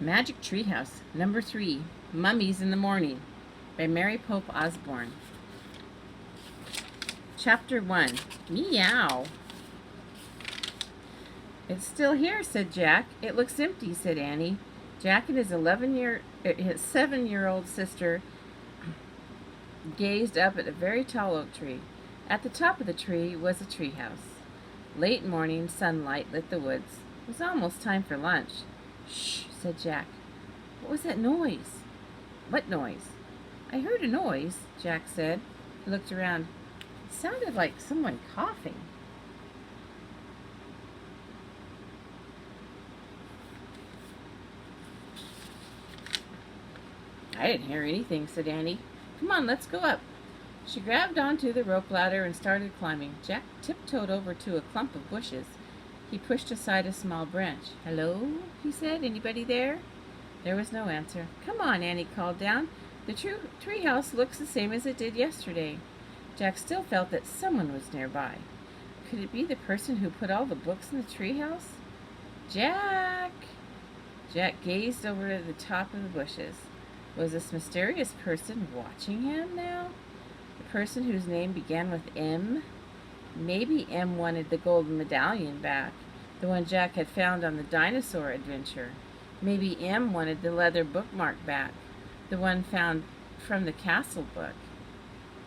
Magic Treehouse, number 3, Mummies in the Morning, by Mary Pope Osborne. Chapter 1, Meow. It's still here, said Jack. It looks empty, said Annie. Jack and his 7-year-old sister gazed up at a very tall oak tree. At the top of the tree was a treehouse. Late morning sunlight lit the woods. It was almost time for lunch. Shh, said Jack. What was that noise? What noise? I heard a noise, Jack said. He looked around. It sounded like someone coughing. I didn't hear anything, said Annie. Come on, let's go up. She grabbed onto the rope ladder and started climbing. Jack tiptoed over to a clump of bushes. He pushed aside a small branch. Hello, he said. Anybody there? There was no answer. Come on, Annie called down. The treehouse looks the same as it did yesterday. Jack still felt that someone was nearby. Could it be the person who put all the books in the treehouse? Jack! Jack gazed over at the top of the bushes. Was this mysterious person watching him now? The person whose name began with M? Maybe M wanted the golden medallion back, the one Jack had found on the dinosaur adventure. Maybe M wanted the leather bookmark back, the one found from the castle book.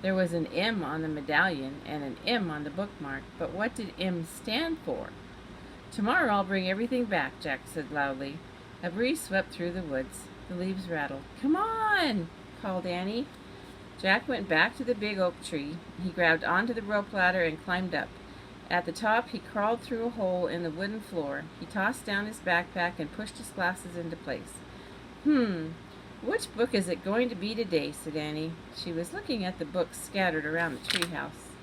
There was an M on the medallion and an M on the bookmark, but what did M stand for? Tomorrow I'll bring everything back, Jack said loudly. A breeze swept through the woods. The leaves rattled. Come on, called Annie. Jack went back to the big oak tree. He grabbed onto the rope ladder and climbed up. At the top, he crawled through a hole in the wooden floor. He tossed down his backpack and pushed his glasses into place. Which book is it going to be today? Said Annie. She was looking at the books scattered around the treehouse.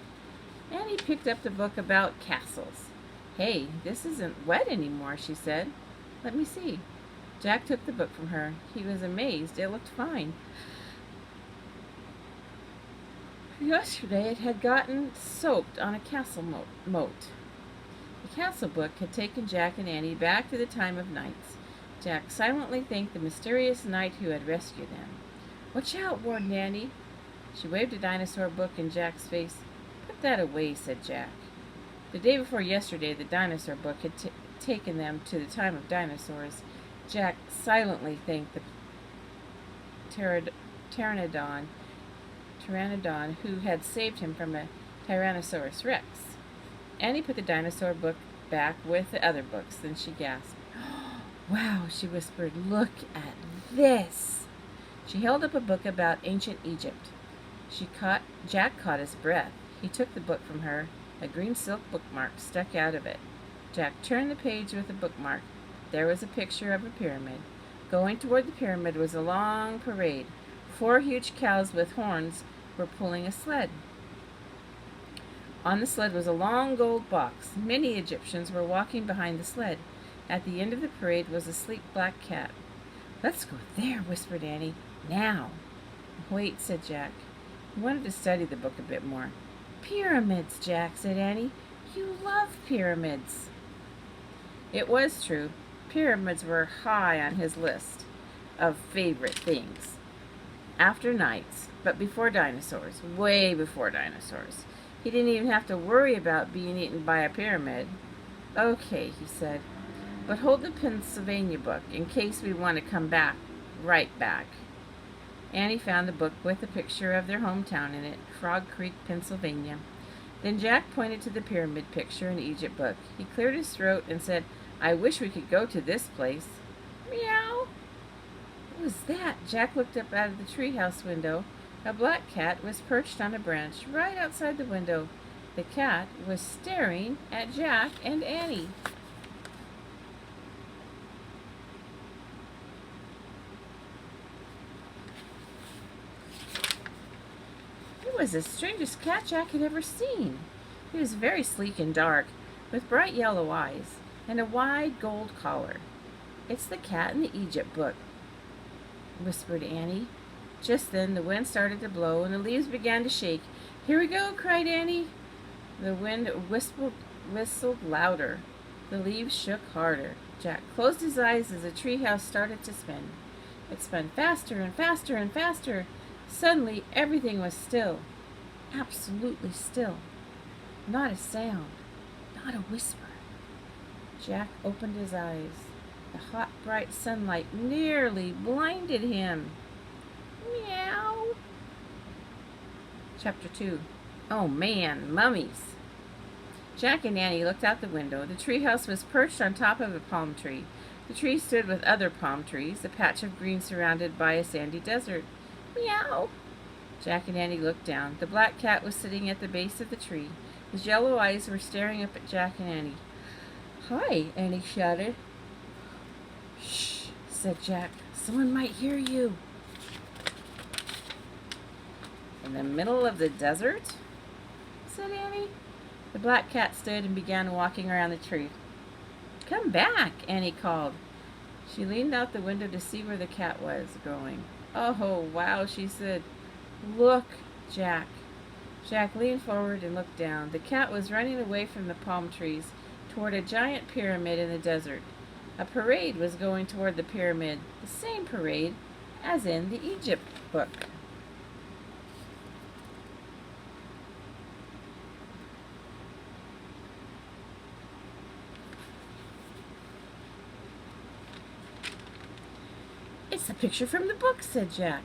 Annie picked up the book about castles. Hey, this isn't wet anymore, she said. Let me see. Jack took the book from her. He was amazed. It looked fine. Yesterday it had gotten soaked on a castle moat. The castle book had taken Jack and Annie back to the time of knights. Jack silently thanked the mysterious knight who had rescued them. Watch out, warned Annie. She waved a dinosaur book in Jack's face. Put that away, said Jack. The day before yesterday, the dinosaur book had taken them to the time of dinosaurs. Jack silently thanked the pteranodon who had saved him from a Tyrannosaurus Rex. Annie put the dinosaur book back with the other books. Then she gasped. Wow, she whispered, look at this. She held up a book about ancient Egypt. Jack caught his breath. He took the book from her. A green silk bookmark stuck out of it. Jack turned the page with the bookmark. There was a picture of a pyramid. Going toward the pyramid was a long parade. 4 huge cows with horns were pulling a sled. On the sled was a long gold box. Many Egyptians were walking behind the sled. At the end of the parade was a sleek black cat. Let's go there, whispered Annie. Now. Wait, said Jack. He wanted to study the book a bit more. Pyramids, Jack, said Annie. You love pyramids. It was true. Pyramids were high on his list of favorite things. After knights, but before dinosaurs, way before dinosaurs. He didn't even have to worry about being eaten by a pyramid. Okay, he said, but hold the Pennsylvania book in case we want to come back, right back. Annie found the book with a picture of their hometown in it, Frog Creek, Pennsylvania. Then Jack pointed to the pyramid picture in the Egypt book. He cleared his throat and said, I wish we could go to this place. Meow. What was that? Jack looked up out of the treehouse window. A black cat was perched on a branch right outside the window. The cat was staring at Jack and Annie. It was the strangest cat Jack had ever seen. He was very sleek and dark, with bright yellow eyes and a wide gold collar. It's the cat in the Egypt book, whispered Annie. Just then the wind started to blow and the leaves began to shake. Here we go, cried Annie. The wind whistled louder. The leaves shook harder. Jack closed his eyes as the treehouse started to spin. It spun faster and faster and faster. Suddenly, everything was still. Absolutely still. Not a sound. Not a whisper. Jack opened his eyes. The hot, bright sunlight nearly blinded him. Meow. Chapter 2. Oh man, mummies. Jack and Annie looked out the window. The treehouse was perched on top of a palm tree. The tree stood with other palm trees, a patch of green surrounded by a sandy desert. Meow. Jack and Annie looked down. The black cat was sitting at the base of the tree. His yellow eyes were staring up at Jack and Annie. Hi, Annie shouted. Shh, said Jack. Someone might hear you. In the middle of the desert? Said Annie. The black cat stood and began walking around the tree. Come back, Annie called. She leaned out the window to see where the cat was going. Oh, wow, she said. Look, Jack. Jack leaned forward and looked down. The cat was running away from the palm trees toward a giant pyramid in the desert. A parade was going toward the pyramid, the same parade as in the Egypt book. It's a picture from the book, said Jack.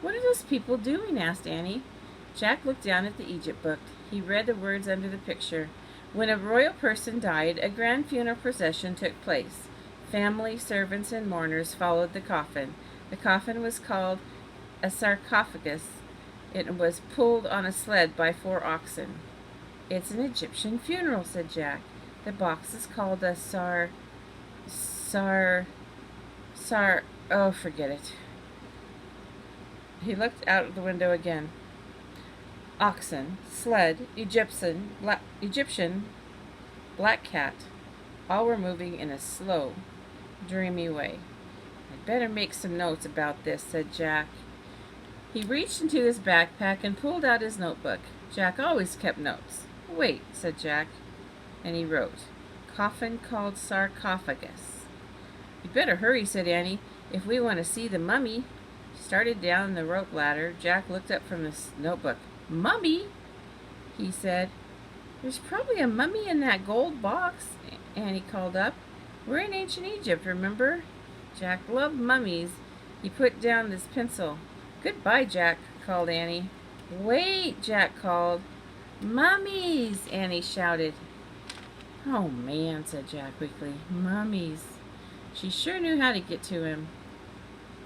What are those people doing? Asked Annie. Jack looked down at the Egypt book. He read the words under the picture. When a royal person died, a grand funeral procession took place. Family, servants, and mourners followed the coffin. The coffin was called a sarcophagus. It was pulled on a sled by 4 oxen. It's an Egyptian funeral, said Jack. The box is called a oh, forget it. He looked out of the window again. Oxen, sled, Egyptian, black cat, all were moving in a slow, dreamy way. I'd better make some notes about this, said Jack. He reached into his backpack and pulled out his notebook. Jack always kept notes. Wait, said Jack, and he wrote, coffin called sarcophagus. You'd better hurry, said Annie, if we want to see the mummy. She started down the rope ladder. Jack looked up from his notebook. Mummy? He said. There's probably a mummy in that gold box, Annie called up. We're in ancient Egypt, remember? Jack loved mummies. He put down his pencil. Goodbye, Jack, called Annie. Wait, Jack called. Mummies, Annie shouted. Oh, man, said Jack quickly. Mummies. She sure knew how to get to him.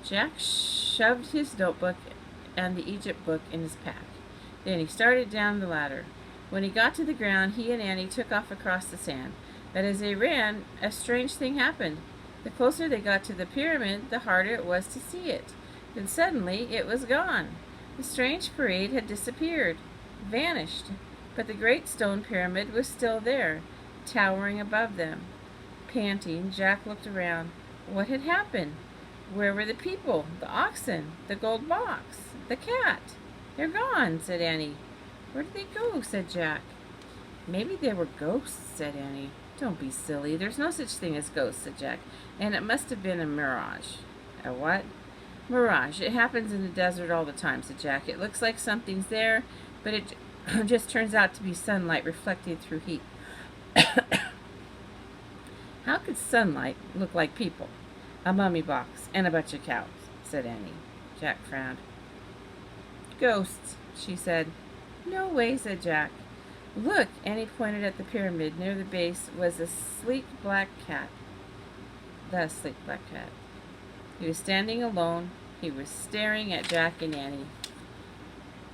Jack shoved his notebook and the Egypt book in his pack. Then he started down the ladder. When he got to the ground, he and Annie took off across the sand. But as they ran, a strange thing happened. The closer they got to the pyramid, the harder it was to see it. Then suddenly, it was gone. The strange parade had disappeared, vanished. But the great stone pyramid was still there, towering above them. Panting, Jack looked around. What had happened? Where were the people, the oxen, the gold box, the cat? They're gone, said Annie. Where did they go? Said Jack. Maybe they were ghosts, said Annie. Don't be silly. There's no such thing as ghosts, said Jack. And it must have been a mirage. A what? Mirage. It happens in the desert all the time, said Jack. It looks like something's there, but it just turns out to be sunlight reflected through heat. How could sunlight look like people? A mummy box and a bunch of cows, said Annie. Jack frowned. Ghosts, she said. No way, said Jack. Look, Annie pointed at the pyramid. Near the base was a sleek black cat. The sleek black cat. He was standing alone. He was staring at Jack and Annie.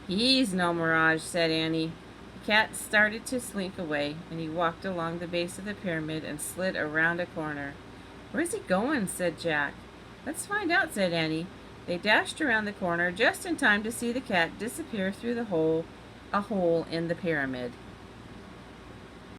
He's no mirage, said Annie. The cat started to slink away, and he walked along the base of the pyramid and slid around a corner. Where's he going? Said Jack. Let's find out, said Annie. They dashed around the corner just in time to see the cat disappear through a hole in the pyramid.